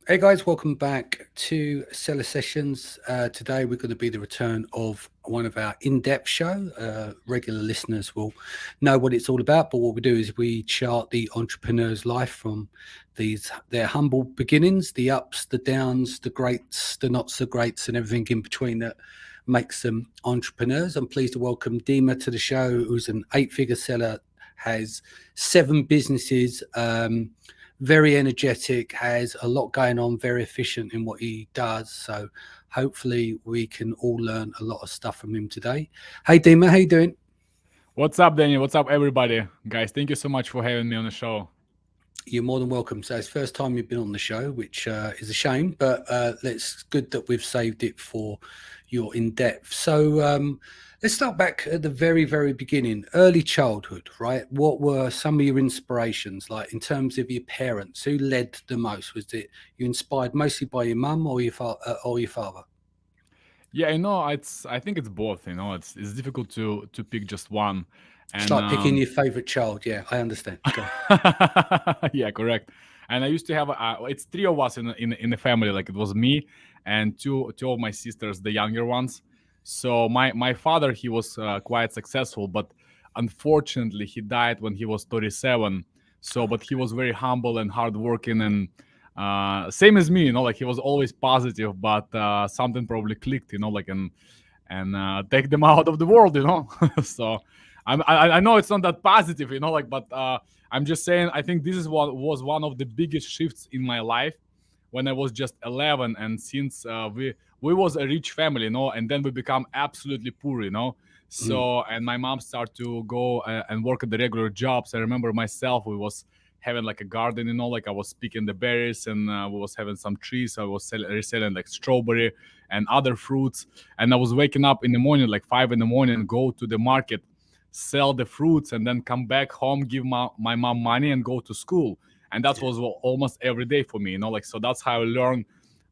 Hey guys, welcome back to Seller Sessions. Today we're going to be the return of one of our in-depth show. Regular listeners will know what it's all about, but what we do is we chart the entrepreneur's life from their humble beginnings, the ups, the downs, the greats, the not so greats, and everything in between that makes them entrepreneurs. I'm pleased to welcome Dima to the show, who's an 8-figure seller, has 7 businesses. Very energetic, has a lot going on, very efficient in what he does. So hopefully we can all learn a lot of stuff from him today. Hey Dima, how you doing? What's up, Danny? What's up, everybody? Guys, thank you so much for having me on the show. You're more than welcome. So it's the first time you've been on the show, which is a shame, but it's good that we've saved it for your in-depth. So let's start back at the very, very beginning, early childhood, right? What were some of your inspirations, like in terms of your parents? Who led the most? Was it you inspired mostly by your mum or your father? Yeah, I think it's both. It's difficult to pick just one, It's and like picking your favorite child. Yeah, I understand. Go on. yeah, correct. And I used to have it's three of us in the family. Like it was me and two of my sisters, the younger ones. So my father, he was quite successful, but unfortunately he died when he was 37. So, but he was very humble and hardworking and same as me. Like he was always positive, but something probably clicked. Like and take them out of the world. So I know it's not that positive. Like but I'm just saying I think this is what was one of the biggest shifts in my life when I was just 11, and since we was a rich family, and then we become absolutely poor. Mm. So and my mom started to go and work at the regular jobs. I remember myself, we was having like a garden, like I was picking the berries, and we was having some trees. I was reselling like strawberry and other fruits, and I was waking up in the morning like 5 in the morning, go to the market, sell the fruits, and then come back home, give my mom money, and go to school. And that was almost every day for me, like so that's how I learned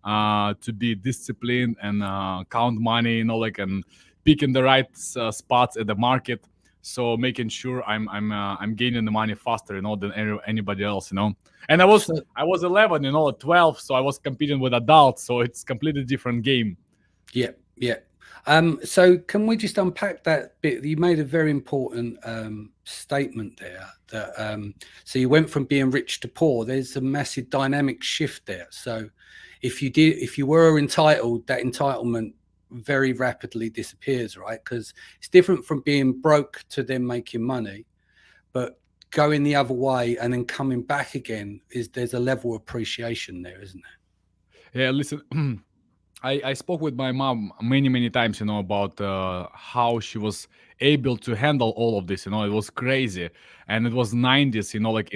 to be disciplined and count money, and picking the right spots at the market, so making sure I'm gaining the money faster, than anybody else, And I was So I was 11, at 12, so I was competing with adults, so it's completely different game. yeah, yeah. So can we just unpack that bit? You made a very important statement there that so you went from being rich to poor. There's a massive dynamic shift there. So if you were entitled, that entitlement very rapidly disappears, right? Because it's different from being broke to then making money, but going the other way and then coming back again is there's a level of appreciation there, isn't Yeah, listen. I spoke with my mom many times, about how she was able to handle all of this. It was crazy, and it was 90s, like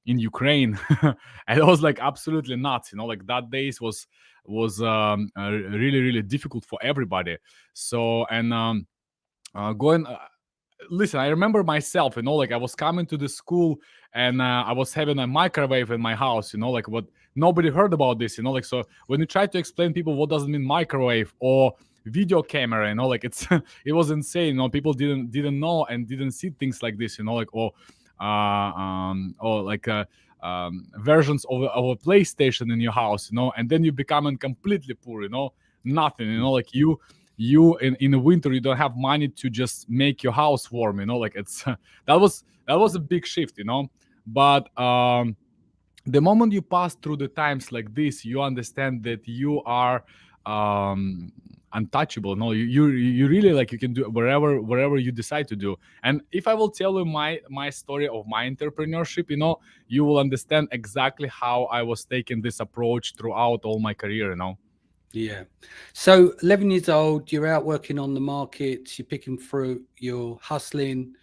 in Ukraine, and it was like absolutely nuts. Like that days was really difficult for everybody. So and going listen, I remember myself, like I was coming to the school, and I was having a microwave in my house, like what nobody heard about this, like so when you try to explain people what does it mean microwave or video camera, like it was insane, people didn't know and didn't see things like this, like or like versions of a PlayStation in your house, and then you becoming completely poor, nothing, like in the winter you don't have money to just make your house warm, like it's that was a big shift, but the moment you pass through the times like this, you understand that you are um untouchable. No, you really, like, you can do wherever you decide to do. And if I will tell you my story of my entrepreneurship, you will understand exactly how I was taking this approach throughout all my career. Yeah. So 11 years old, you're out working on the markets, you're picking fruit, you're hustling.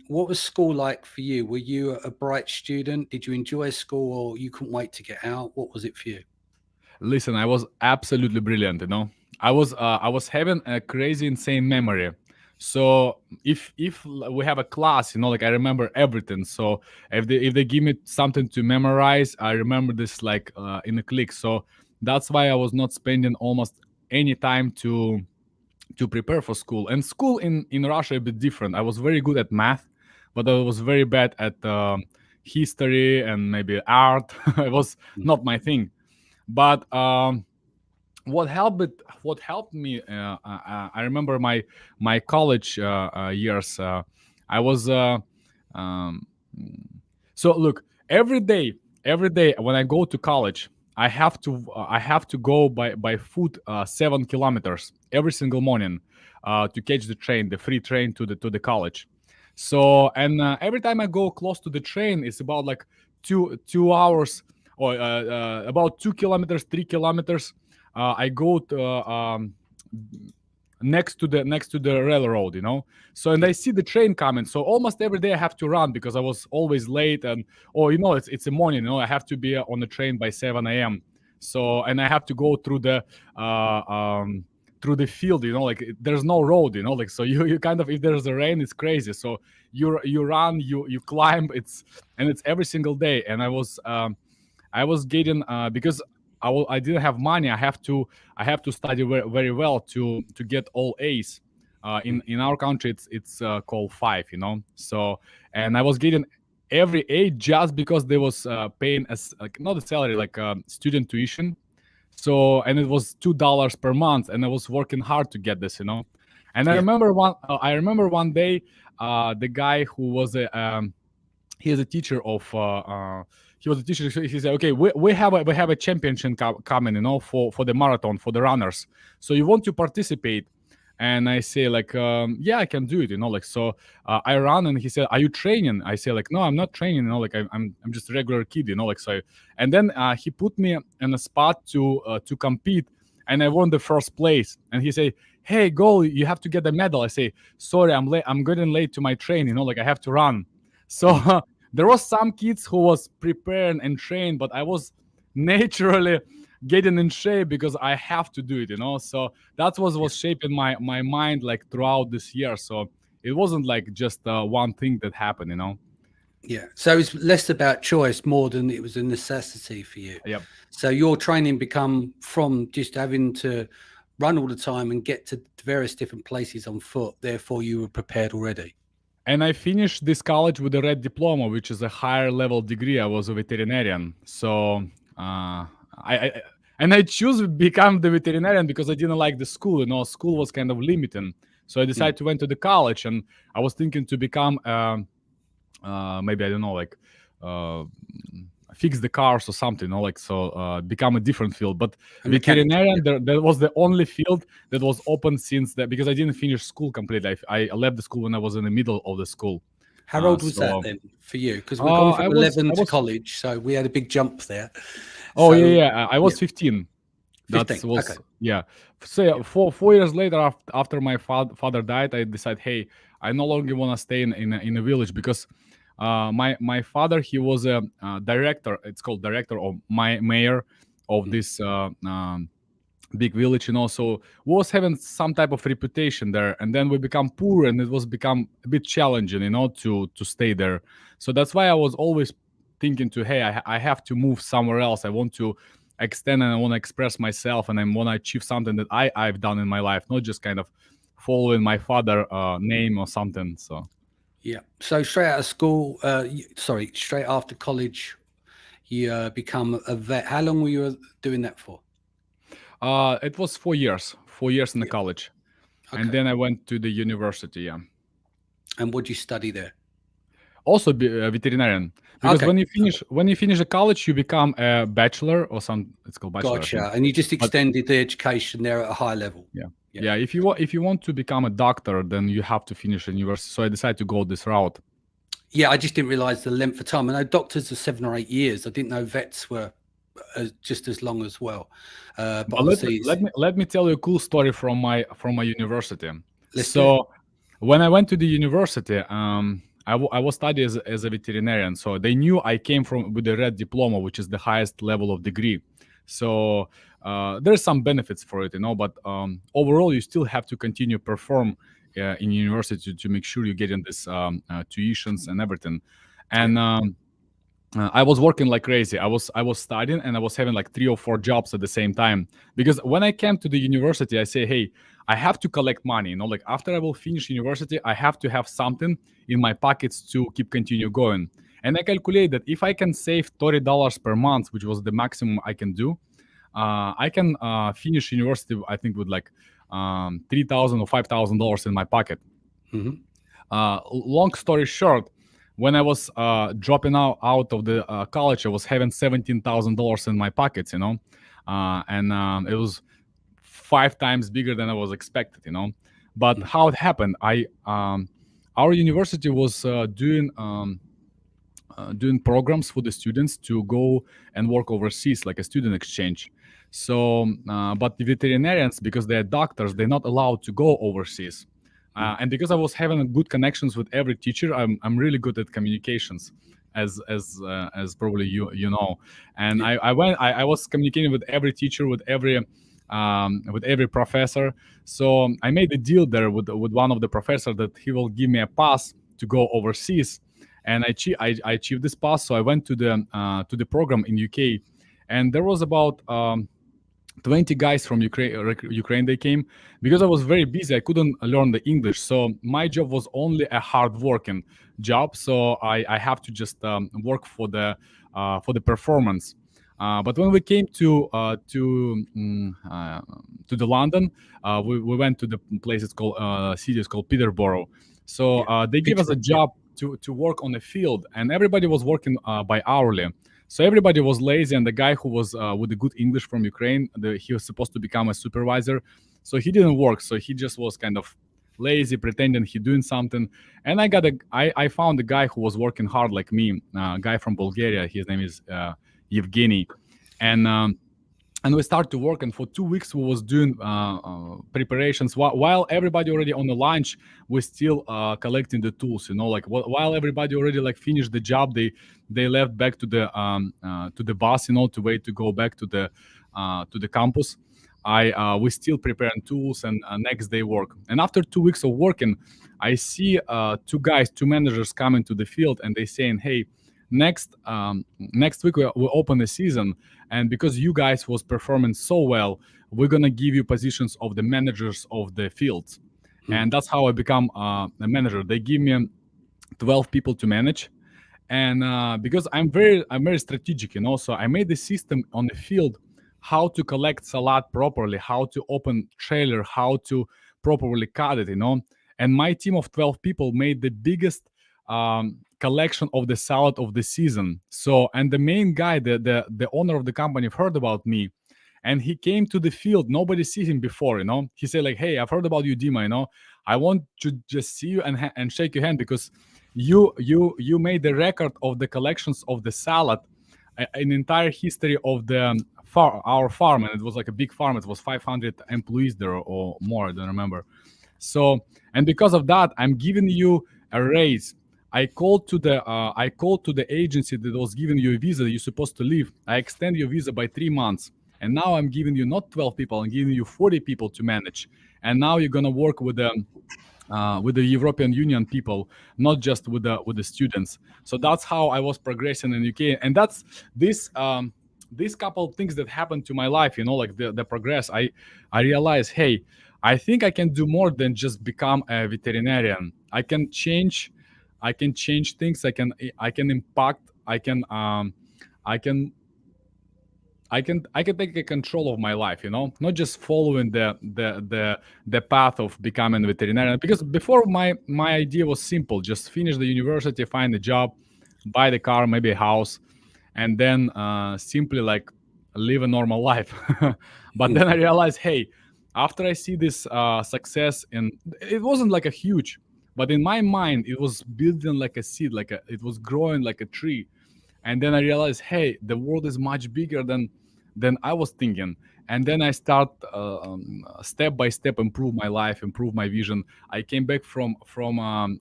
What was school like for you? Were you a bright student? Did you enjoy school or you couldn't wait to get out? What was it for you? Listen, I was absolutely brilliant. I was having a crazy, insane memory. So if we have a class, like I remember everything. So if they give me something to memorize, I remember this like in a click. So that's why I was not spending almost any time to prepare for school. And school in Russia a bit different. I was very good at math, but I was very bad at history and maybe art. It was not my thing. But what helped me, I remember my college years. I was um, so look, every day when I go to college, I have to go by foot 7 kilometers every single morning to catch the train, the free train to the college. So and every time I go close to the train, it's about like 2 hours or about 2 kilometers, 3 kilometers. I go to next to the railroad, you know. So and I see the train coming. So almost every day I have to run because I was always late, and you know, it's a morning, you know, I have to be on the train by 7 a.m. So and I have to go through the field, you know, like there's no road, you know, like so you kind of, if there's a rain, it's crazy. So you run, you climb, it's every single day. And I was getting because I didn't have money. I have to study very, very well to get all A's. In our country, it's called 5, you know. So and I was getting every A just because they was paying as like not a salary, like student tuition. So and it was $2 per month, and I was working hard to get this, you know. And I remember one day, the guy who was he is a teacher of he was a teacher. He said, okay, we have a championship coming, you know, for the marathon, for the runners. So you want to participate? And I say like, yeah, I can do it, you know, like, so I run. And he said, are you training? I say like, no, I'm not training, you know, like I'm just a regular kid, you know, like, so. And then he put me in a spot to compete, and I won the first place. And he said, hey, go, you have to get the medal. I say, sorry, I'm late, I'm getting late to my train, you know, like I have to run. So there was some kids who was prepared and trained, but I was naturally getting in shape because I have to do it, you know. So that was shaping my mind like throughout this year. So it wasn't like just one thing that happened, you know. Yeah. So it's less about choice more than it was a necessity for you. Yep. So your training become from just having to run all the time and get to various different places on foot. Therefore, you were prepared already. And I finished this college with a red diploma, which is a higher level degree. I was a veterinarian. So I choose to become the veterinarian because I didn't like the school. You know, school was kind of limiting. So I decided to went to the college, and I was thinking to become maybe, I don't know, like fix the cars or something, you know, like, so become a different field. But veterinarian, that was the only field that was open since that, because I didn't finish school completely. I left the school when I was in the middle of the school. How old was that then for you? Because we're going from 11 to college, so we had a big jump there. Oh, so, yeah. I was 15. That was okay. Yeah. So 4 years later, after my father died, I decided, hey, I no longer want to stay in a village, because my father, he was a director. It's called director of mayor of this big village, you know. So was having some type of reputation there, and then we become poor, and it was become a bit challenging, you know, to stay there. So that's why I was always thinking to, hey, I have to move somewhere else. I want to extend, and I want to express myself, and I want to achieve something that I've done in my life, not just kind of following my father name or something. So yeah. So straight out of school, straight after college, you become a vet. How long were you doing that for? It was 4 years. 4 years in the college, and then I went to the university. Yeah. And what did you study there? Also a veterinarian, because when you finish the college, you become a bachelor or some. It's called bachelor. Gotcha. And you just extended the education there at a high level. Yeah. If you want to become a doctor, then you have to finish university. So I decided to go this route. Yeah, I just didn't realize the length of time. I know doctors are 7 or 8 years. I didn't know vets were just as long as well. But let me tell you a cool story from my university. So when I went to the university, I was studying as a veterinarian. So they knew I came with a red diploma, which is the highest level of degree. So there's some benefits for it, you know. But overall, you still have to continue perform in university to make sure you're getting this tuitions and everything. And I was working like crazy. I was studying, and I was having like 3 or 4 jobs at the same time. Because when I came to the university, I say, hey, I have to collect money. You know, like after I will finish university, I have to have something in my pockets to continue going. And I calculate that if I can save $30 per month, which was the maximum I can do, I can finish university, I think, with like $3,000 or $5,000 in my pocket. Mhm. Long story short, when I was dropping out of the college, I was having $17,000 in my pockets, and it was 5 times bigger than I was expected, But how it happened, our university was doing programs for the students to go and work overseas, like a student exchange. So, but the veterinarians, because they're doctors, they're not allowed to go overseas. And because I was having good connections with every teacher, I'm really good at communications, as probably you know. And I was communicating with every teacher, with every professor. So I made a deal there with one of the professors that he will give me a pass to go overseas, and I achieved this pass. So I went to the program in UK, and there was about 20 guys from Ukraine. They came because I was very busy. I couldn't learn the English, so my job was only a hard-working job. So I have to just work for the performance. But when we came to the London, we went to the place. It's called city is called Peterborough. So they gave us a job to work on the field, and everybody was working by hourly. So everybody was lazy, and the guy who was with the good English from Ukraine, he was supposed to become a supervisor. So he didn't work. So he just was kind of lazy, pretending he doing something. And I found a guy who was working hard like me, a guy from Bulgaria. His name is Evgeny, and we started to work. And for 2 weeks we was doing preparations while everybody already on the lunch. We're still collecting the tools, like while everybody already like finished the job, they left back to the bus, to wait to go back to the campus. We still preparing tools, and next day work. And after 2 weeks of working, I see two managers coming to the field, and they saying, hey, next week we open the season, and because you guys was performing so well, we're gonna give you positions of the managers of the fields. And that's how I become a manager. They give me 12 people to manage, and because I'm very strategic, so I made the system on the field how to collect salad properly, how to open trailer, how to properly cut it, and my team of 12 people made the biggest collection of the salad of the season. So, and the main guy, the owner of the company, heard about me, and he came to the field. Nobody see him before, He said like, "Hey, I've heard about you, Dima. I want to just see you and shake your hand because you made the record of the collections of the salad in entire history of the our farm, and it was like a big farm. It was 500 employees there or more. I don't remember. So, and because of that, I'm giving you a raise." I called to the agency that was giving you a visa. You're supposed to leave. I extend your visa by 3 months, and now I'm giving you not 12 people. I'm giving you 40 people to manage. And now you're gonna work with the European Union people, not just with the students. So that's how I was progressing in UK, and that's these couple of things that happened to my life. Like the progress. I realized, hey, I think I can do more than just become a veterinarian. I can change things. I can impact. I can take a control of my life, not just following the path of becoming a veterinarian. Because before my idea was simple: just finish the university, find a job, buy the car, maybe a house, and then simply like live a normal life. But then I realized, hey, after I see this success, and it wasn't like a huge, but in my mind it was building like a seed, it was growing like a tree. And then I realized, hey, the world is much bigger than I was thinking. And then I start step by step improve my life, improve my vision. I came back from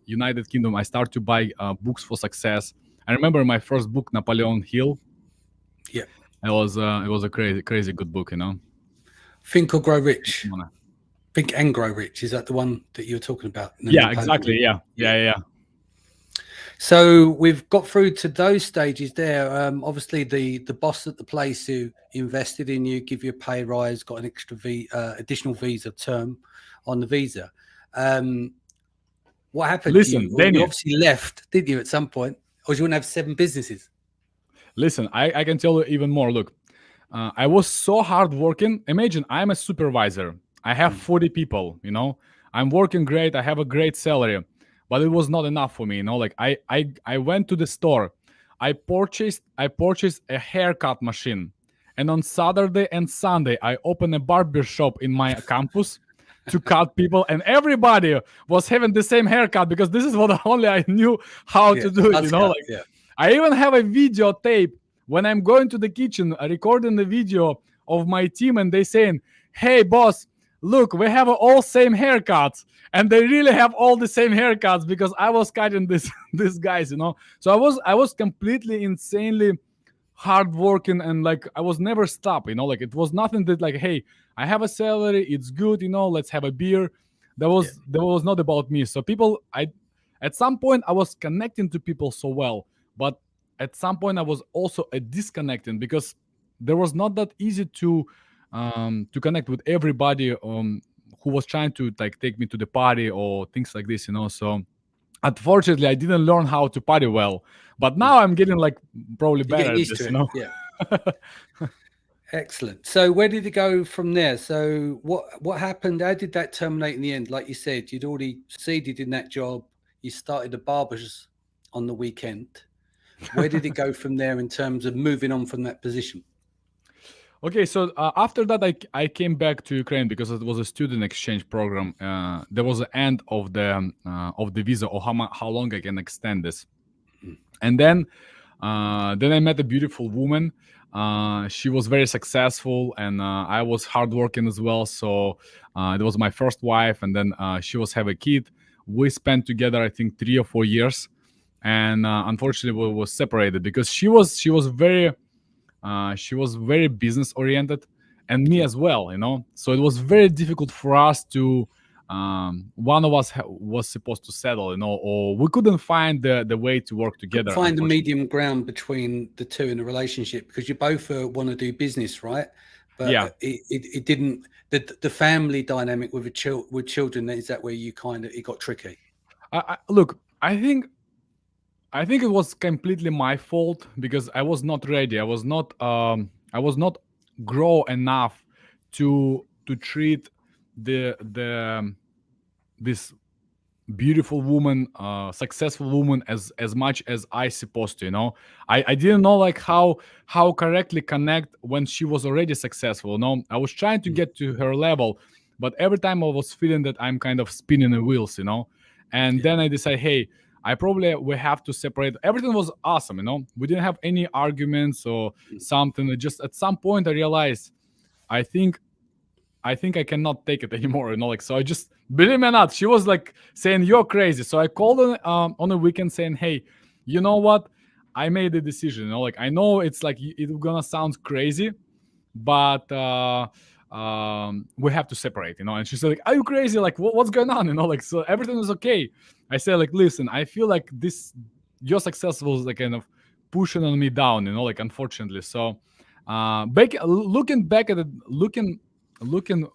United Kingdom. I start to buy books for success. I remember my first book, Napoleon Hill. Yeah, it was a crazy good book, Think or Grow Rich. Think and Grow Rich. Is that the one that you were talking about? Yeah, exactly. Yeah. So we've got through to those stages there. Obviously, the boss at the place who invested in you, give you a pay rise, got an extra additional visa term on the visa. What happened? Listen, you obviously left, didn't you, at some point? Or do you want to have 7 businesses? Listen, I can tell you even more. Look, I was so hardworking. Imagine I'm a supervisor. I have 40 people, I'm working great. I have a great salary, but it was not enough for me, like I went to the store. I purchased a haircut machine. And on Saturday and Sunday, I opened a barber shop in my campus to cut people, and everybody was having the same haircut because this is what only I knew how to do it, That's cut, like I even have a videotape when I'm going to the kitchen, recording the video of my team, and they saying, "Hey, boss, look, we have all same haircuts," and they really have all the same haircuts because I was cutting these guys, So I was completely insanely hardworking, and like I was never stop, like it was nothing that like, hey, I have a salary, it's good, let's have a beer. That was not about me. So people, I at some point I was connecting to people so well, but at some point I was also a disconnecting because there was not that easy to connect with everybody who was trying to like take me to the party or things like this, So unfortunately I didn't learn how to party well, but now I'm getting like probably You're better getting at used this, to it. Yeah. Excellent. So where did it go from there? So what happened? How did that terminate in the end? Like you said, you'd already succeeded in that job. You started the barbers on the weekend. Where did it go from there in terms of moving on from that position? Okay, so after that, I came back to Ukraine because it was a student exchange program. There was an end of the visa, or how long I can extend this, and then I met a beautiful woman. She was very successful, and I was hardworking as well. So it was my first wife, and then she was have a kid. We spent together, I think, 3 or 4 years, and unfortunately, we were separated because she was very business oriented, and me as well, So it was very difficult for us to. One of us was supposed to settle, or we couldn't find the way to work together. Find the medium ground between the two in a relationship because you both want to do business, right? But yeah, it didn't. The family dynamic with children, is that where you it got tricky? Look, I think it was completely my fault because I was not ready. I was not grow enough to treat this beautiful woman, successful woman as much as I supposed to. I didn't know like how correctly connect when she was already successful. I was trying to get to her level, but every time I was feeling that I'm kind of spinning the wheels. And then I decided, hey, we have to separate. Everything was awesome. We didn't have any arguments or something. Just at some point I realized I think I cannot take it anymore, like, so I just, believe me or not, she was like saying, "You're crazy." So I called her on a weekend saying, "Hey, you know what? I made a decision, like, I know it's like, it's gonna sound crazy, but we have to separate, And she said, like, "Are you crazy? Like, what's going on?" Like, so everything was okay. I said, like, "Listen, I feel like your success was like kind of pushing on me down, like, unfortunately." So looking back at it, looking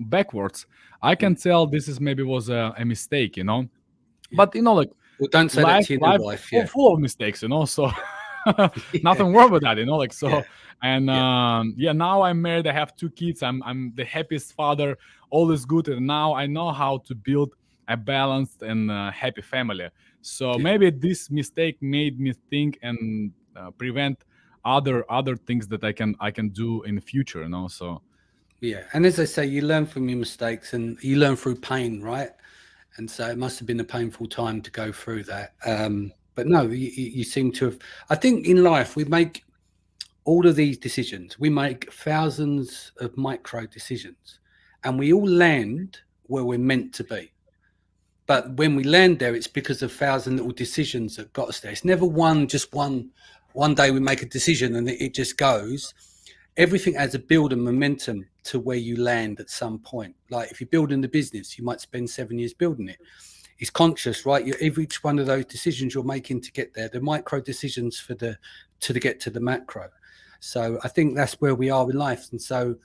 backwards, I can tell this is maybe was a mistake, But like, well, don't say life that to your new wife. Yeah, full of mistakes, So nothing wrong with that, like, so. Yeah. And now I'm married. I have 2 kids. I'm the happiest father. All is good, and now I know how to build a balanced and happy family. So maybe this mistake made me think and prevent other things that I can do in the future, So Yeah, and as I say, you learn from your mistakes and you learn through pain, right? And so it must have been a painful time to go through that. But no, you seem to have. I think in life we make all of these decisions. We make thousands of micro decisions, and we all land where we're meant to be. But when we land there, it's because of 1,000 little decisions that got us there. It's never just one day we make a decision and it just goes. Everything has a build and momentum to where you land at some point. Like if you're building the business, you might spend 7 years building it. It's conscious, right? Every one of those decisions you're making to get there, the micro decisions to get to the macro. So I think that's where we are in life. And so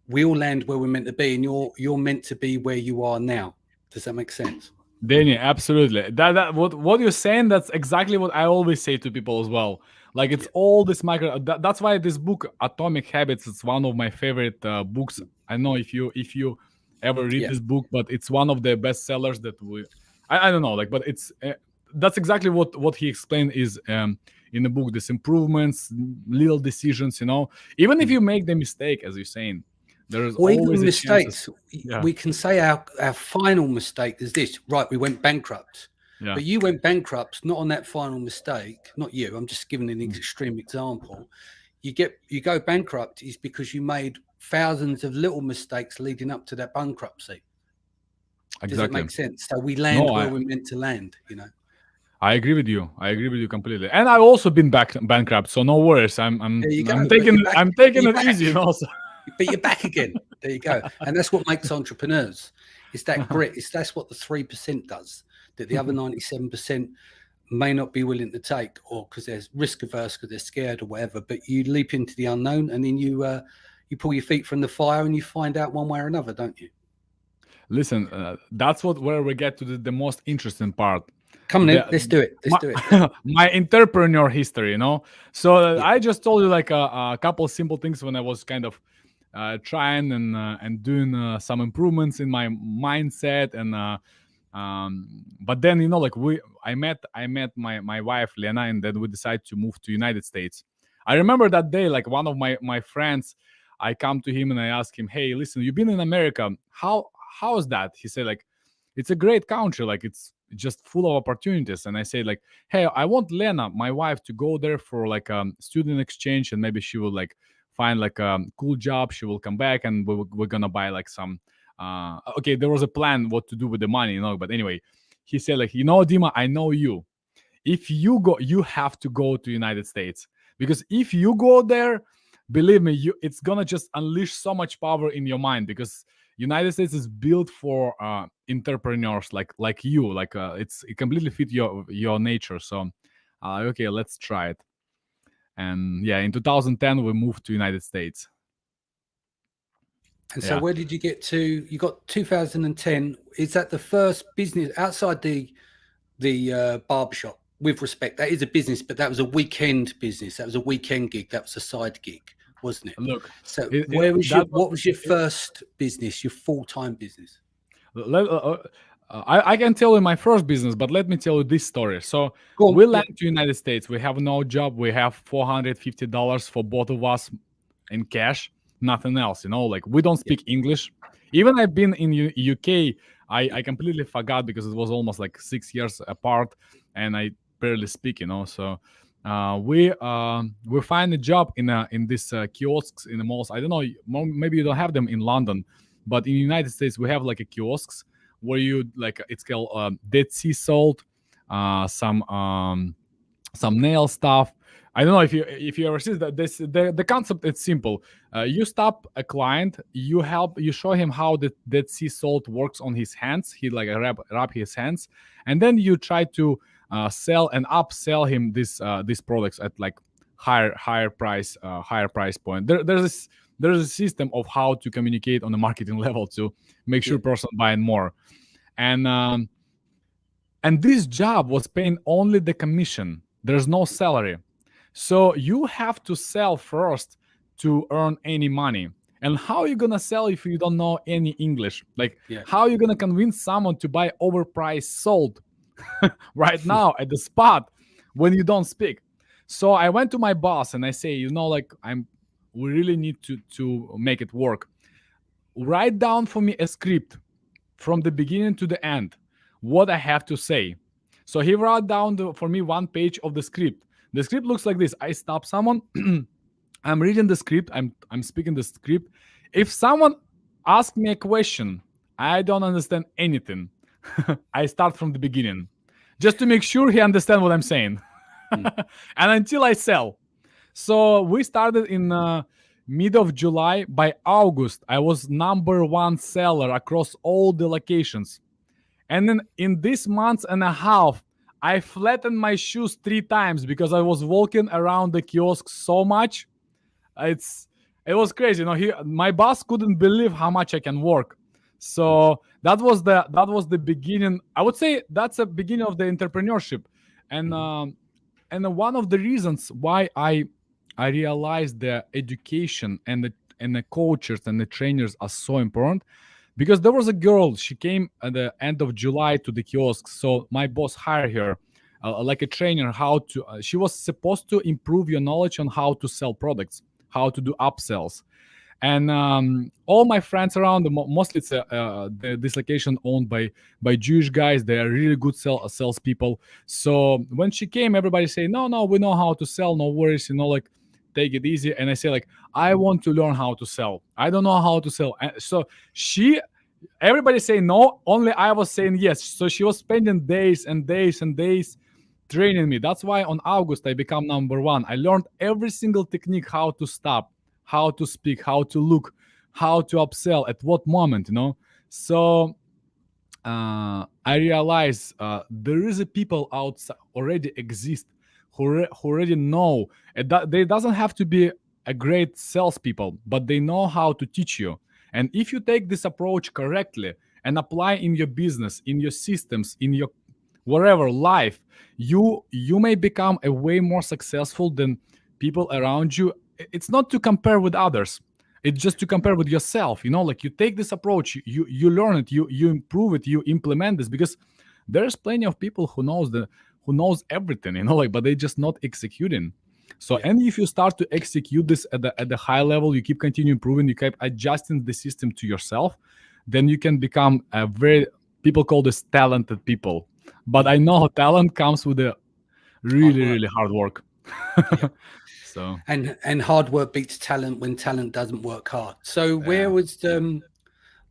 we all land where we're meant to be, and you're meant to be where you are now. Does that make sense? Danny, absolutely. That what you're saying, that's exactly what I always say to people as well. Like it's Yeah. all this micro. That's why this book, Atomic Habits, it's one of my favorite books. I don't know if you ever read Yeah. this book, but it's one of the best sellers that we. I don't know, like, but it's that's exactly what he explained is in the book. These improvements, little decisions, even if Mm. you make the mistake, as you're saying, there is Or always even a chance. mistakes. Yeah, We can say our final mistake is this, right? We went bankrupt. yeah. But you went bankrupt not on that final mistake, not you. I'm just giving an Mm. extreme example. You go bankrupt is because you made thousands of little mistakes leading up to that bankruptcy. Does it Exactly. make sense? So we land No, where we're meant to land. I agree with you. I agree with you completely. And I've also been bankrupt, so no worries. I'm There I'm you go. I'm But taking you're back. I'm taking You're it back. easy, So. But you're back again. There you go. And that's what makes entrepreneurs. It's that grit. That's what the 3% does. That the other 97% may not be willing to take, or because they're risk averse, because they're scared or whatever. But you leap into the unknown, and then you pull your feet from the fire, and you find out one way or another, don't you? Listen, that's where we get to the most interesting part. Come on, in. The, Let's do it. Let's my, do it. my entrepreneur history. So Yeah. I just told you like a couple simple things when I was kind of trying and doing some improvements in my mindset and but then like I met my wife Lena, and then we decided to move to United States. I remember that day, like one of my friends, I come to him and I ask him, hey, listen, you've been in America, how's that? He said like, it's a great country, like it's just full of opportunities. And I say like, hey, I want Lena, my wife, to go there for like student exchange, and maybe she will like find like a cool job, she will come back, and we're gonna buy like some okay, there was a plan what to do with the money, but anyway, he said like, Dima, I know you. If you go, you have to go to United States, because if you go there, believe me, it's gonna just unleash so much power in your mind, because United States is built for entrepreneurs like you, like it completely fit your nature. So okay, let's try it. And yeah, in 2010 we moved to United States. And so Yeah. where did you get to? You got 2010. Is that the first business outside the barbershop? With respect, that is a business, but that was a weekend business. That was a weekend gig. That was a side gig, wasn't it? Look, So what was your it, first business, your full-time business? I can tell you my first business, but let me tell you this story. So Go on. we Yeah. land to United States. We have no job. We have $450 for both of us in cash, nothing else. Like we don't speak English. Even I've been in UK, I completely forgot, because it was almost like 6 years apart, and I barely speak. So we find a job in this kiosks in the malls. I don't know, maybe you don't have them in London, but in the United States we have like a kiosks where you like, it's called Dead Sea Salt, some nail stuff. I don't know if you ever see that. The concept, it's simple. You stop a client, you show him how the Dead Sea Salt works on his hands. He like rub his hands, and then you try to sell and upsell him these products at like higher price point. There's a system of how to communicate on the marketing level to make sure person buying more, and this job was paying only the commission. There's no salary. So you have to sell first to earn any money. And how are you gonna sell if you don't know any English? Like, how are you gonna convince someone to buy overpriced salt right now at the spot when you don't speak? So I went to my boss and I say, like we really need to make it work. Write down for me a script from the beginning to the end, what I have to say. So he wrote down for me 1 page of the script. The script looks like this. I stop someone. I'm reading the script. I'm speaking the script. If someone asks me a question, I don't understand anything. I start from the beginning, just to make sure he understands what I'm saying. And until I sell. So we started in mid of July. By August, I was #1 seller across all the locations. And then in this month and a half, I flattened my shoes 3 times because I was walking around the kiosk so much. It was crazy. My boss couldn't believe how much I can work. So that was the beginning. I would say that's a beginning of the entrepreneurship, and one of the reasons why I realized the education and the coaches and the trainers are so important, because there was a girl. She came at the end of July to the kiosk. So my boss hired her like a trainer. How to? She was supposed to improve your knowledge on how to sell products, how to do upsells. And all my friends around, mostly it's this location owned by Jewish guys. They are really good salespeople. So when she came, everybody say, no, we know how to sell. No worries, like take it easy. And I say like, I want to learn how to sell. I don't know how to sell. And so everybody say no. Only I was saying yes. So she was spending days and days and days training me. That's why on August I become number one. I learned every single technique, how to stop, how to speak, how to look, how to upsell, at what moment, So I realize there is a people outside already exist who already know. They doesn't have to be a great salespeople, but they know how to teach you. And if you take this approach correctly and apply in your business, in your systems, in your wherever life, you may become a way more successful than people around you. It's not to compare with others, it's just to compare with yourself. Like you take this approach, you learn it, you improve it, you implement this, because there's plenty of people who knows everything, but they just not executing. So and if you start to execute this at the high level, you keep continue improving, you keep adjusting the system to yourself, then you can become a very, people call this talented people. But I know talent comes with a really hard work. So and hard work beats talent when talent doesn't work hard. So where was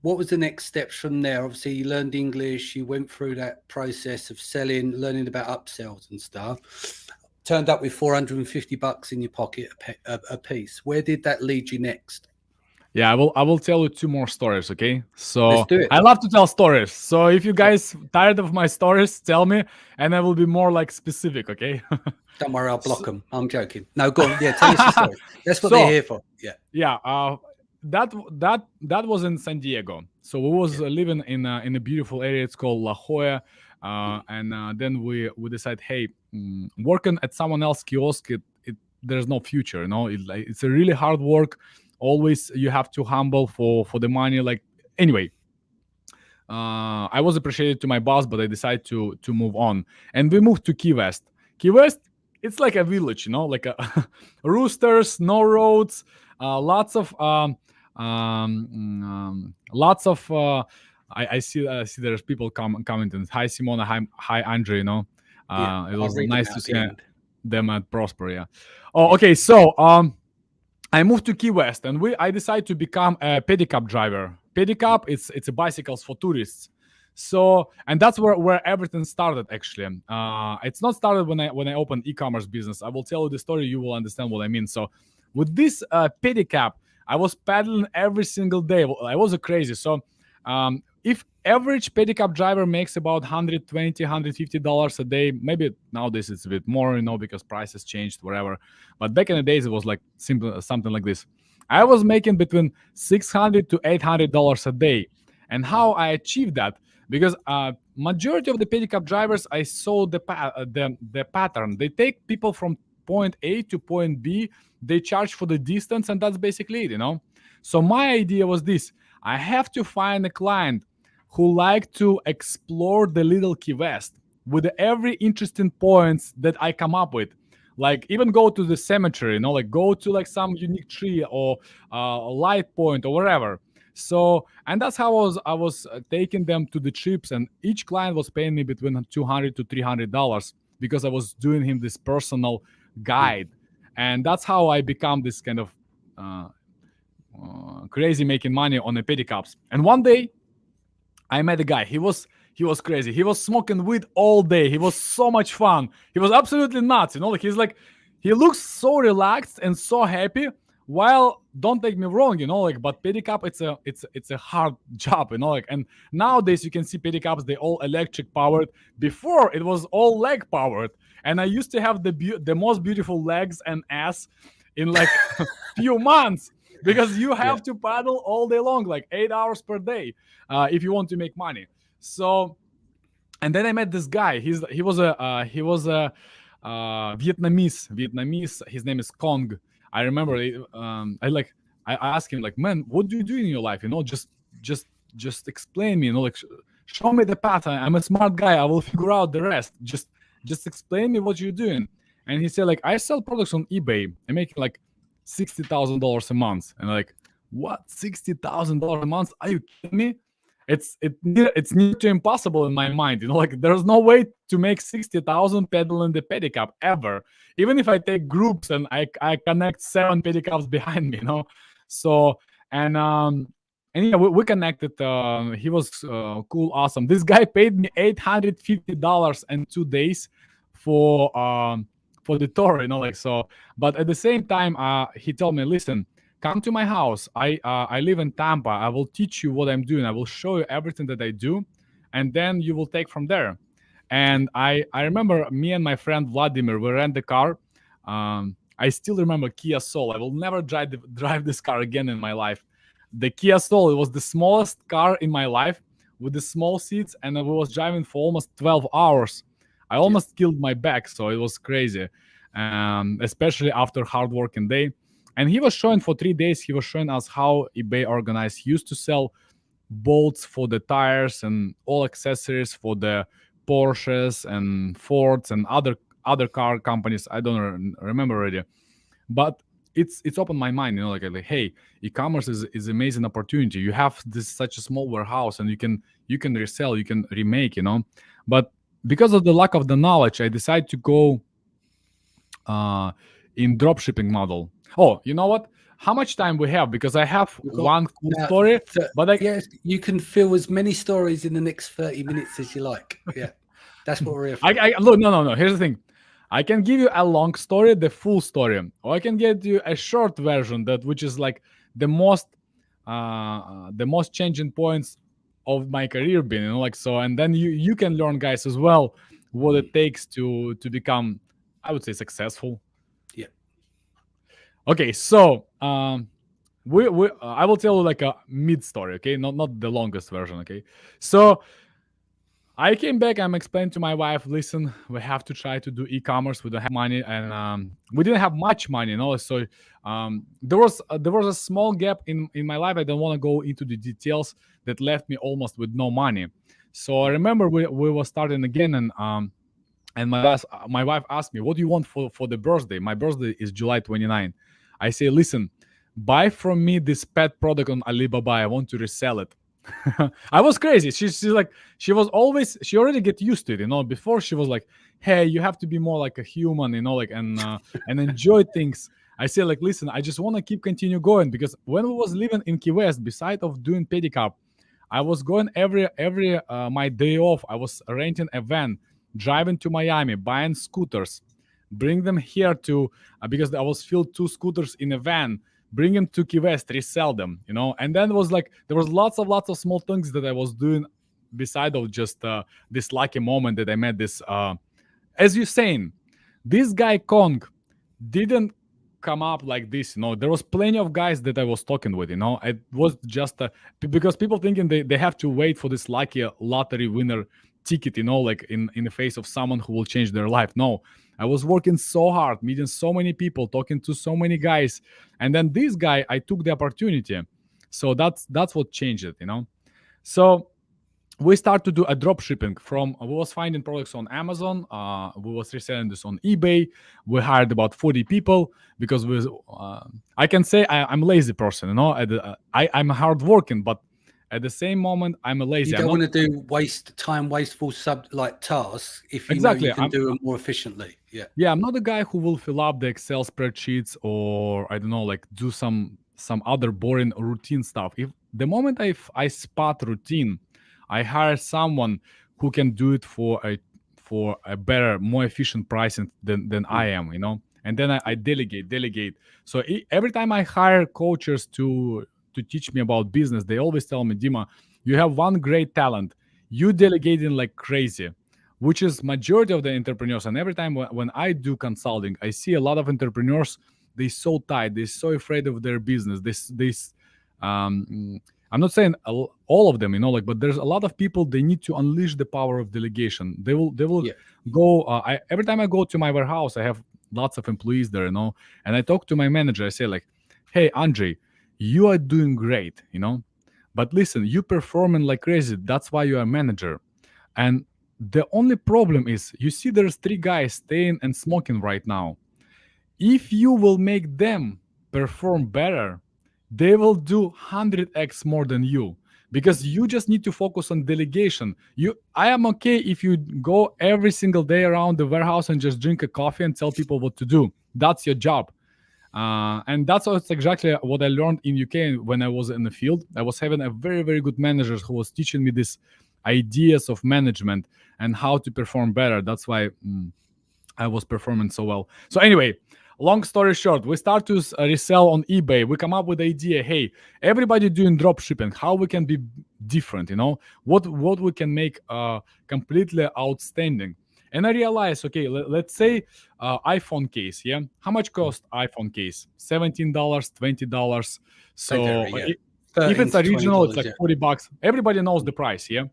what was the next steps from there? Obviously you learned English, you went through that process of selling, learning about upsells and stuff, turned up with $450 in your pocket a piece. Where did that lead you next? Yeah, I will tell you two more stories, okay? So Let's do it. I love to tell stories. So if you guys tired of my stories, tell me, and I will be more like specific, okay? Don't worry, I'll block them. I'm joking. No, go on. Yeah, tell us the story. That's what they're here for. Yeah. Yeah. That was in San Diego. So we was living in a beautiful area. It's called La Jolla, and then we decide, hey, working at someone else's kiosk, there's no future. It's a really hard work. Always you have to humble for the money. Like anyway, I was appreciated to my boss, but I decided to move on, and we moved to Key West. Key West, it's like a village, like a roosters, no roads, lots of I see there's people commenting. Hi Simona, hi Andre. It was nice to see them at Prosper. Yeah. Oh, okay. So I moved to Key West, and I decided to become a pedicab driver. Pedicab, it's a bicycles for tourists. So, and that's where everything started. Actually, it's not started when I opened e-commerce business. I will tell you the story. You will understand what I mean. So, with this pedicab, I was pedaling every single day. I was crazy. So, if average pedicab driver makes about $120, $150 a day, maybe nowadays it's a bit more, because prices changed, whatever. But back in the days, it was like simple something like this. I was making between $600 to $800 a day. And how I achieved that? Because majority of the pedicab drivers, I saw the pattern. They take people from point A to point B. They charge for the distance, and that's basically it. So my idea was this: I have to find a client who like to explore the little Key West with every interesting points that I come up with. Like even go to the cemetery, like go to like some unique tree or a light point or whatever. So, and that's how I was taking them to the trips, and each client was paying me between $200 to $300 because I was doing him this personal guide. And that's how I become this kind of crazy making money on the pedicabs. And one day I met a guy. He was crazy. He was smoking weed all day. He was so much fun. He was absolutely nuts. He looks so relaxed and so happy. While don't take me wrong, but pedicab, it's a hard job, and nowadays you can see pedicabs, they all electric powered. Before it was all leg powered, and I used to have the most beautiful legs and ass in like few months. because you have Yeah. to paddle all day long, like 8 hours per day, if you want to make money. So, and then I met this guy. He was a Vietnamese. His name is Kong. I remember. I asked him like, man, what do you do in your life? Just just explain me. Like, show me the path. I'm a smart guy. I will figure out the rest. Just explain me what you're doing. And he said like, I sell products on eBay. I'm making like $60,000 a month. And I'm like, what? $60,000 a month? Are you kidding me? It's near to impossible in my mind. Like there's no way to make 60,000 pedaling the pedicab ever. Even if I take groups and I connect 7 pedicabs behind me. So and yeah, we connected. He was cool, awesome. This guy paid me $850 in 2 days for the tour. Like so. But at the same time, he told me, listen, come to my house. I live in Tampa. I will teach you what I'm doing. I will show you everything that I do, and then you will take from there. And I remember me and my friend Vladimir, we rent the car. I still remember Kia Soul. I will never drive this car again in my life. The Kia Soul, it was the smallest car in my life with the small seats, and I was driving for almost 12 hours. I almost killed my back, so it was crazy, especially after hard working day. And he was showing for 3 days, he was showing us how eBay organized. He used to sell bolts for the tires and all accessories for the Porsches and Fords and other car companies. I don't remember already. But it's opened my mind, like hey, e-commerce is amazing opportunity. You have such a small warehouse and you can resell, you can remake, But because of the lack of the knowledge, I decided to go in dropshipping model. Oh, you know what? How much time we have? Because I have one cool story, but yes, you can fill as many stories in the next 30 minutes as you like. Yeah, that's what we're here for. Look, no. Here's the thing. I can give you a long story, the full story, or I can get you a short version which is like the most changing points of my career being, like so. And then you can learn, guys, as well, what it takes to become, I would say, successful. Yeah. Okay, so I will tell you like a mid story, okay, not the longest version, okay. So I came back. I'm explaining to my wife, listen, we have to try to do e-commerce. We don't have money, and we didn't have much money, So there was a small gap in my life. I don't want to go into the details that left me almost with no money. So I remember we were starting again, and my wife asked me, what do you want for the birthday? My birthday is July 29. I say, listen, buy from me this pet product on Alibaba. I want to resell it. I was crazy. She's like, she already get used to it, Before she was like, hey, you have to be more like a human, like and enjoy things. I say like, listen, I just want to continue going, because when we was living in Key West, beside of doing pedicab, I was going every my day off. I was renting a van, driving to Miami, buying scooters, bring them here to because I was filled 2 scooters in a van, bring them to Key West, resell them, And then there was lots of small things that I was doing beside of just this lucky moment that I met this. As you're saying, this guy Kong didn't come up like this, There was plenty of guys that I was talking with, It was just because people thinking they have to wait for this lucky lottery winner ticket, like in the face of someone who will change their life. No, I was working so hard, meeting so many people, talking to so many guys, and then this guy, I took the opportunity. So that's what changed it, So we start to do a drop shipping we was finding products on Amazon. We was reselling this on eBay. We hired about 40 people because I can say I'm a lazy person, I'm hardworking, but at the same moment, I'm a lazy. You don't want to do wasteful tasks if you know you can do them more efficiently. Yeah. Yeah, I'm not the guy who will fill up the Excel spreadsheets or I don't know, like do some other boring routine stuff. If the moment I spot routine, I hire someone who can do it for a better, more efficient pricing than I am, And then I delegate. So every time I hire coaches to teach me about business, they always tell me, Dima, you have one great talent. You delegating like crazy, which is majority of the entrepreneurs. And every time when I do consulting, I see a lot of entrepreneurs they're so tight, they're so afraid of their business. I'm not saying all of them, but there's a lot of people, they need to unleash the power of delegation. They will go. Every time I go to my warehouse, I have lots of employees there, and I talk to my manager. I say like, hey, Andre, you are doing great, but listen, you performing like crazy. That's why you are a manager. And the only problem is, you see, there's 3 guys staying and smoking right now. If you will make them perform better, they will do 100x more than you, because you just need to focus on delegation. I am okay if you go every single day around the warehouse and just drink a coffee and tell people what to do. That's your job. And that's exactly what I learned in UK when I was in the field. I was having a very, very good manager who was teaching me these ideas of management and how to perform better. That's why I was performing so well. So anyway, long story short, we start to resell on eBay. We come up with the idea, hey, everybody doing drop shipping, how we can be different, what we can make completely outstanding. And I realized, okay, let's say iPhone case, yeah? How much cost iPhone case? $17, $20. So vary, if it's original, it's like $40. Everybody knows the price, yeah?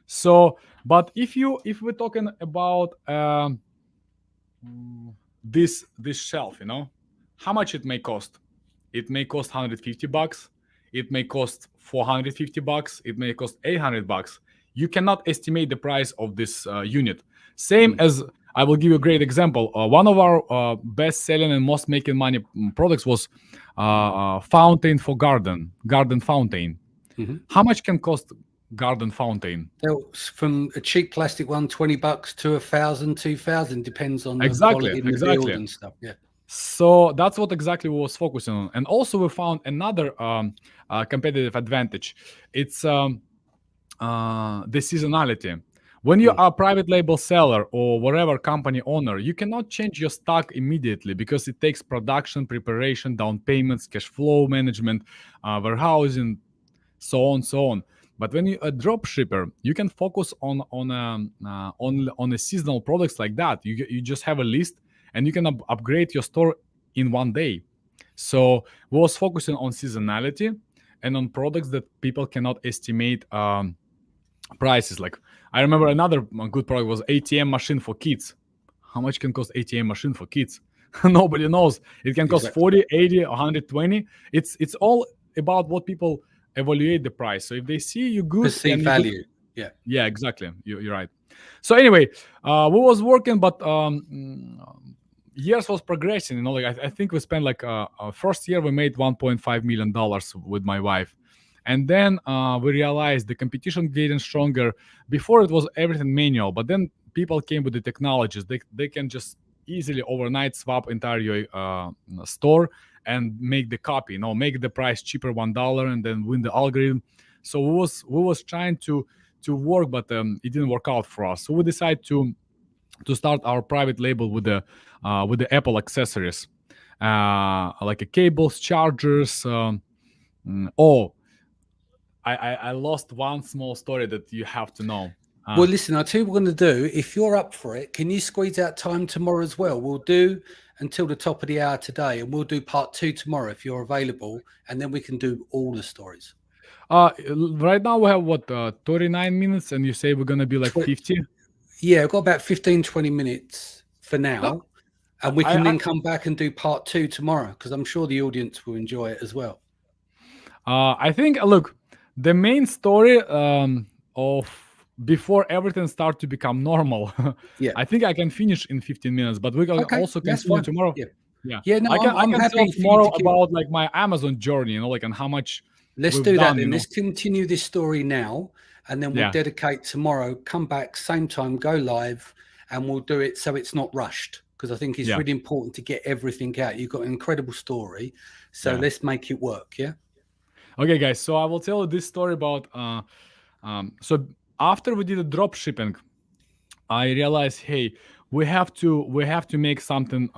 So, but if we're talking about this shelf, how much it may cost? It may cost $150. It may cost $450. It may cost $800. You cannot estimate the price of this unit. Same as, I will give you a great example. One of our best-selling and most making money products was fountain for garden fountain. How much can cost garden fountain? From a cheap plastic one, $20 to $1,000, $2,000, depends on the quality and the build and stuff. Yeah. So that's what exactly we was focusing on. And also we found another competitive advantage. It's the seasonality. When you are a private label seller or whatever company owner, you cannot change your stock immediately because it takes production, preparation, down payments, cash flow management, warehousing, so on. But when you're a drop shipper, you can focus on a seasonal products like that. You just have a list and you can upgrade your store in one day. So we was focusing on seasonality and on products that people cannot estimate prices. Like I remember another good product was ATM machine for kids. How much can cost ATM machine for kids? Nobody knows. It can cost 40, 80, 120. It's all about what people evaluate the price. So if they see you good, perceived value. Yeah, exactly. You're right. So anyway, we was working, but years was progressing. Like I think we spent like first year we made $1.5 million with my wife. And then we realized the competition getting stronger. Before it was everything manual, but then people came with the technologies. They can just easily overnight swap entire your store and make the copy, make the price cheaper $1 and then win the algorithm. So we was trying to work, but it didn't work out for us. So we decided to start our private label with the Apple accessories, like a cables, chargers. I lost one small story that you have to know. Well, listen, I'll tell you what we're going to do. If you're up for it, can you squeeze out time tomorrow as well? We'll do until the top of the hour today, and we'll do part 2 tomorrow if you're available, and then we can do all the stories. Right now we have what 39 minutes, and you say we're going to be like 50? Yeah, I've got about 15, 20 minutes for now, and we can then come back and do part 2 tomorrow, because I'm sure the audience will enjoy it as well. I think, look, the main story of before everything start to become normal, I think I can finish in 15 minutes, but we can also continue tomorrow. Yeah, no, I can happy tell tomorrow about like my Amazon journey, like and how much. Let's do that then. Let's continue this story now, and then we'll dedicate tomorrow, come back, same time, go live, and we'll do it so it's not rushed, because I think it's really important to get everything out. You've got an incredible story, so let's make it work, yeah? Okay, guys, so I will tell you this story about, so after we did the drop shipping, I realized, hey, we have to make something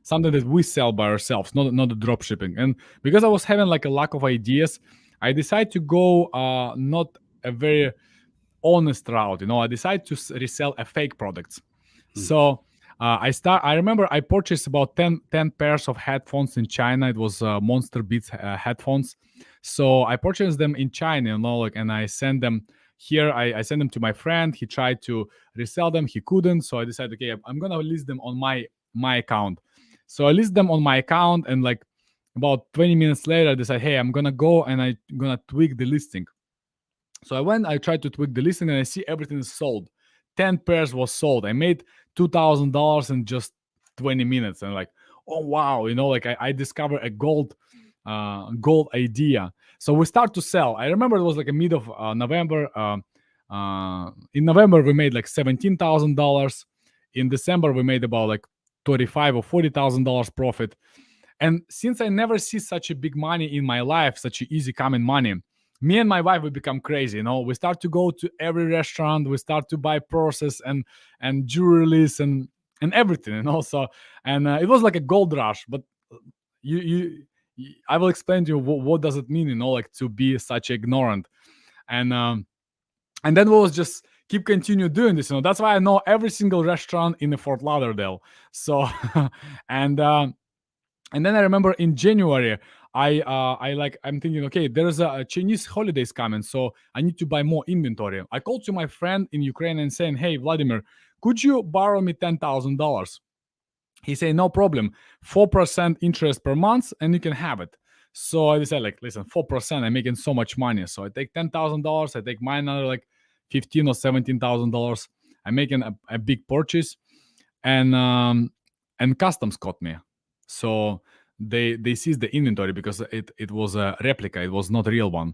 something that we sell by ourselves, not the drop shipping. And because I was having like a lack of ideas, I decided to go not a very honest route. I decided to resell a fake products. So I remember I purchased about 10 pairs of headphones in China. It was Monster Beats headphones. So I purchased them in China, like, and I sent them here. I sent them to my friend. He tried to resell them. He couldn't. So I decided, okay, I'm gonna list them on my account. So I list them on my account, and like about 20 minutes later, I decided, hey, I'm gonna go and I'm gonna tweak the listing. So I tried to tweak the listing, and I see everything is sold. 10 pairs was sold. I made $2,000 in just 20 minutes. And like, oh wow, like I discovered a gold idea. So we start to sell. I remember it was like a mid of November. In November we made like $17,000. In December we made about like $35,000 or $40,000 profit. And since I never see such a big money in my life, such an easy coming money, me and my wife, we become crazy. We start to go to every restaurant. We start to buy purses and jewelries and everything. So and it was like a gold rush. But I will explain to you what does it mean. Like to be such ignorant. And then we was just continue doing this. That's why I know every single restaurant in the Fort Lauderdale. So and then I remember in January, I'm thinking, okay, there's a Chinese holidays coming, so I need to buy more inventory. I called to my friend in Ukraine and saying, hey, Vladimir, could you borrow me $10,000? He said, no problem, 4% interest per month, and you can have it. So I decided, like, listen, 4%, I'm making so much money. So I take $10,000, I take my another like $15,000 or $17,000. I'm making a big purchase, and customs caught me. So they seized the inventory because it was a replica. It was not a real one.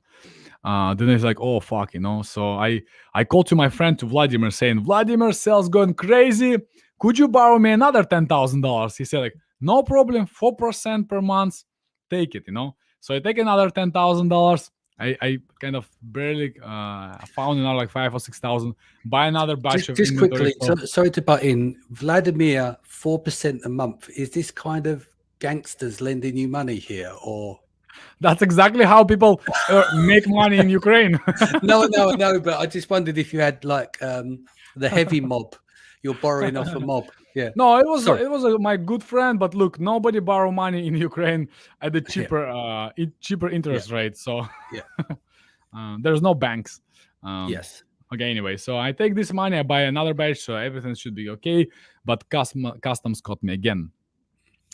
Then it's like, oh fuck, So I called to my friend, to Vladimir, saying, Vladimir, sales going crazy. Could you borrow me another $10,000? He said, like, no problem, 4% per month, take it, So I take another $10,000. I kind of barely found another like 5,000 or 6,000. Buy another batch of just inventory. quickly. Sorry to butt in. Vladimir, 4% a month. Is this kind of gangsters lending you money here, or? That's exactly how people make money in Ukraine. No. But I just wondered if you had like the heavy mob. You're borrowing off a mob. Yeah. No, it was my good friend. But look, nobody borrow money in Ukraine at the cheaper interest rate. So there's no banks. Yes. Okay. Anyway, so I take this money, I buy another batch, so everything should be okay. But customs caught me again.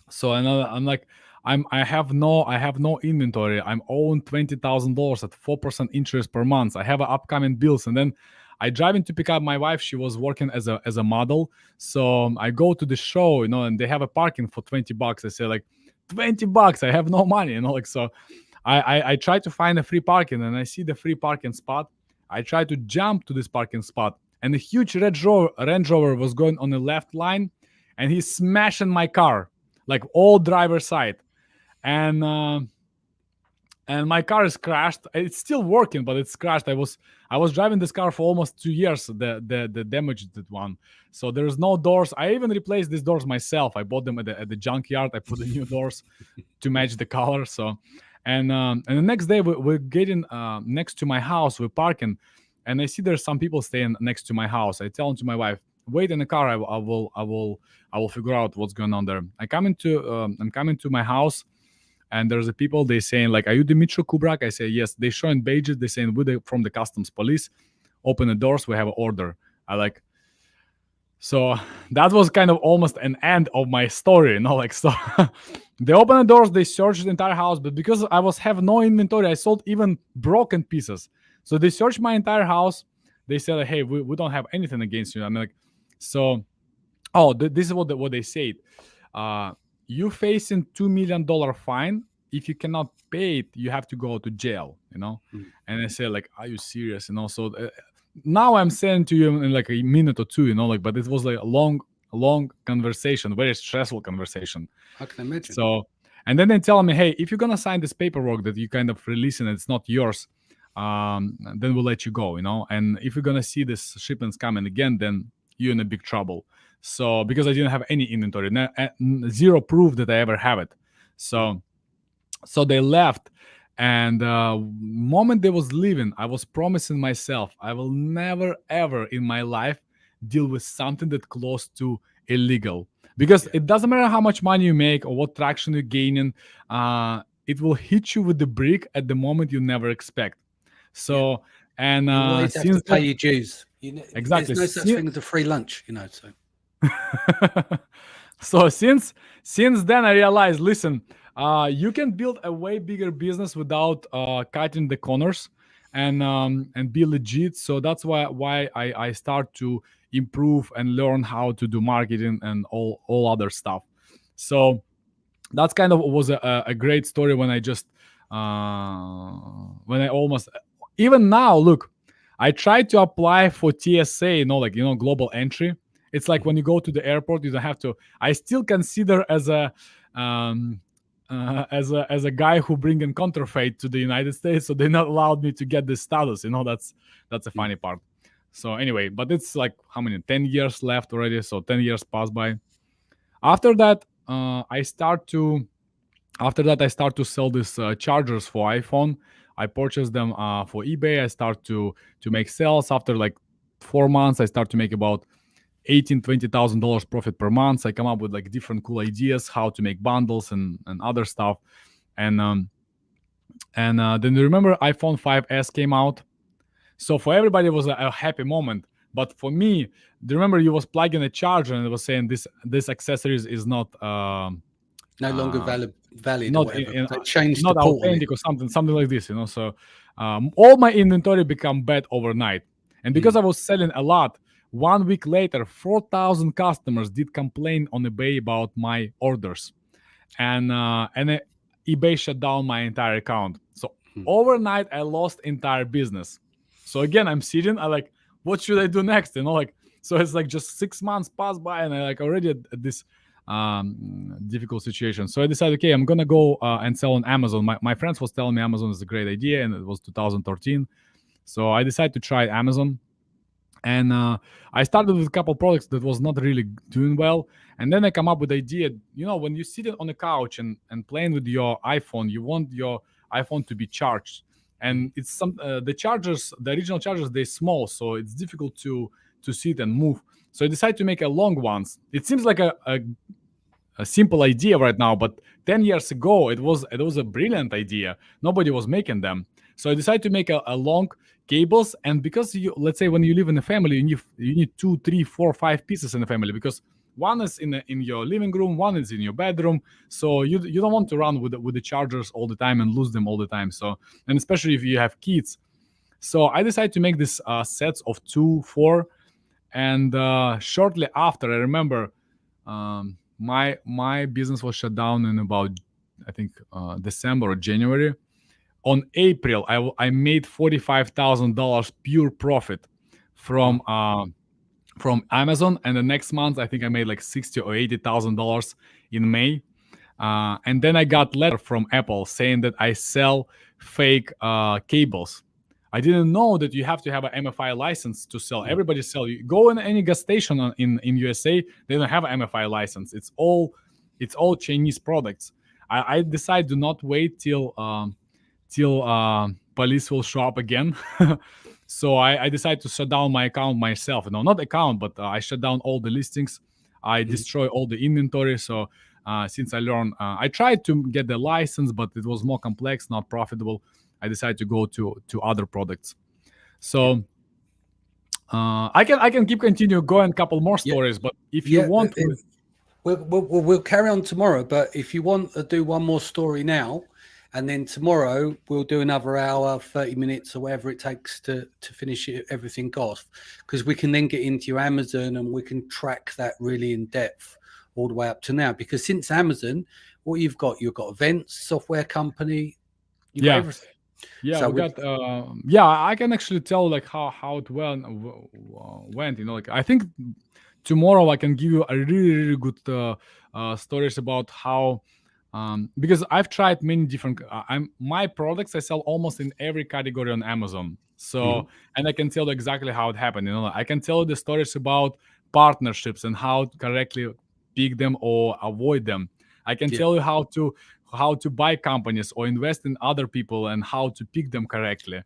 So I'm like, I have no inventory. I'm owing $20,000 at 4% interest per month. I have upcoming bills, and then I drive in to pick up my wife. She was working as a model, so I go to the show, and they have a parking for $20. I say like, $20. I have no money, like so. I try to find a free parking, and I see the free parking spot. I try to jump to this parking spot, and a huge Range Rover was going on the left line, and he's smashing my car, like all driver's side, and my car is crashed. It's still working, but it's crashed. I was driving this car for almost 2 years, the damaged one. So there's no doors. I even replaced these doors myself. I bought them at the junkyard. I put the new doors to match the color. So and the next day we're getting next to my house. We're parking, and I see there's some people staying next to my house. I tell them to my wife, wait in the car. I will figure out what's going on there. I'm coming to my house, and there's a people. They saying like, are you Dimitri Kubrak? I say yes. They showing badges. They saying we're from the customs police. Open the doors. We have an order. So that was kind of almost an end of my story, like so. They open the doors. They searched the entire house, but because I have no inventory, I sold even broken pieces. So they searched my entire house. They said, hey, we don't have anything against you. I'm like, so, this is what they said. You facing $2 million fine. If you cannot pay it, you have to go to jail, And I said, like, are you serious? So now I'm saying to you in like a minute or two, but it was like a long conversation, very stressful conversation. I can imagine. So, and then they tell me, hey, if you're gonna sign this paperwork that you kind of releasing, it's not yours, then we'll let you go, And if you're gonna see this shipments coming again, then you're in a big trouble. So because I didn't have any inventory, zero proof that I ever have it. So they left, and moment they was leaving, I was promising myself I will never ever in my life deal with something that close to illegal, because it doesn't matter how much money you make or what traction you're gaining, it will hit you with the brick at the moment you never expect. So and You always have to since pay then, your dues. exactly. There's no such thing as a free lunch, So So since then I realized, listen, you can build a way bigger business without cutting the corners and be legit. So that's why I start to improve and learn how to do marketing and all other stuff. So that's kind of was a great story when I just when I almost, even now, look, I tried to apply for TSA, global entry. It's like when you go to the airport, you don't have to. I still consider as a as a guy who bring in counterfeit to the United States, so they not allowed me to get this status. That's a funny part. So anyway, but it's like how many 10 years left already, so 10 years passed by. After that, I start to sell these chargers for iPhone. I purchased them for eBay. I start to make sales. After like 4 months, I start to make about $18,000-$20,000 profit per month. I come up with like different cool ideas how to make bundles and other stuff. And then you remember iPhone 5s came out. So for everybody it was a happy moment. But for me, do you remember you was plugging a charger and it was saying this accessories is not no longer valid not or whatever. They changed not the port on it. authentic or something like this, So all my inventory become bad overnight, and because I was selling a lot, 1 week later, 4,000 customers did complain on eBay about my orders, and eBay shut down my entire account. So overnight, I lost entire business. So again, I'm sitting, I like, what should I do next? So it's like just 6 months pass by, and I like already at this difficult situation. So I decided, okay, I'm gonna go and sell on Amazon. My friends was telling me Amazon is a great idea, and it was 2013. So I decided to try Amazon, and I started with a couple products that was not really doing well, and then I come up with the idea. When you sit on the couch and playing with your iPhone, you want your iPhone to be charged, and it's the original chargers, they're small, so it's difficult to sit and move. So I decided to make a long ones. It seems like a simple idea right now, but 10 years ago it was a brilliant idea. Nobody was making them. So I decided to make a long cables, and because let's say when you live in a family, you need 2, 3, 4, 5 pieces in the family, because one is in your living room, one is in your bedroom. So you don't want to run with the chargers all the time and lose them all the time. So, and especially if you have kids. So I decided to make this sets of 2, 4. And shortly after, I remember my business was shut down in about, I think, December or January. On April, I made $45,000 pure profit from Amazon, and the next month I think I made like $60,000 or $80,000 in May. And then I got letter from Apple saying that I sell fake cables. I didn't know that you have to have an MFI license to sell. Everybody sell. You go in any gas station in USA, they don't have an MFI license. It's all Chinese products. I decided to not wait till police will show up again. So I decided to shut down my account myself. No, not account, but I shut down all the listings. I destroy all the inventory. So since I learned, I tried to get the license, but it was more complex, not profitable. I decided to go to other products. So I can continue going a couple more stories, but if you want, we'll carry on tomorrow. But if you want to do one more story now, and then tomorrow we'll do another hour, 30 minutes, or whatever it takes to finish everything off, because we can then get into your Amazon and we can track that really in depth all the way up to now. Because since Amazon, what you've got events, software company, you've got everything. Yeah, So we got. I can actually tell like how it went. Like I think tomorrow I can give you a really good stories about how. Because I've tried many different. My products I sell almost in every category on Amazon. So and I can tell you exactly how it happened. I can tell you the stories about partnerships and how to correctly pick them or avoid them. I can tell you how to buy companies or invest in other people and how to pick them correctly.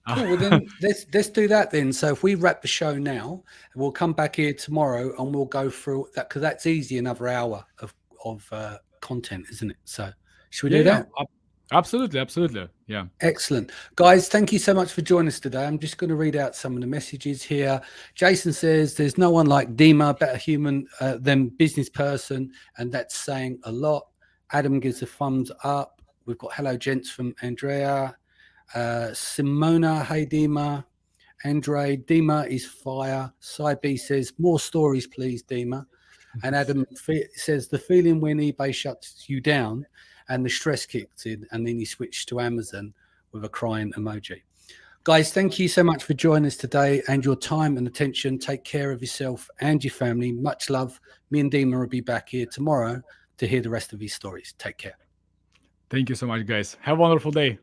Cool. Well, then let's do that then. So if we wrap the show now, we'll come back here tomorrow and we'll go through that, because that's easy. Another hour of content, isn't it? So should we do that? Absolutely. Yeah. Excellent. Guys, thank you so much for joining us today. I'm just going to read out some of the messages here. Jason says, there's no one like Dima, better human than business person, and that's saying a lot. Adam gives a thumbs up. We've got hello, gents, from Andrea. Simona, hey, Dima. Andre, Dima is fire. Cy B says, more stories, please, Dima. And Adam says, the feeling when eBay shuts you down and the stress kicked in, and then you switched to Amazon with a crying emoji. Guys, thank you so much for joining us today and your time and attention. Take care of yourself and your family. Much love. Me and Dima will be back here tomorrow to hear the rest of these stories. Take care. Thank you so much, guys. Have a wonderful day.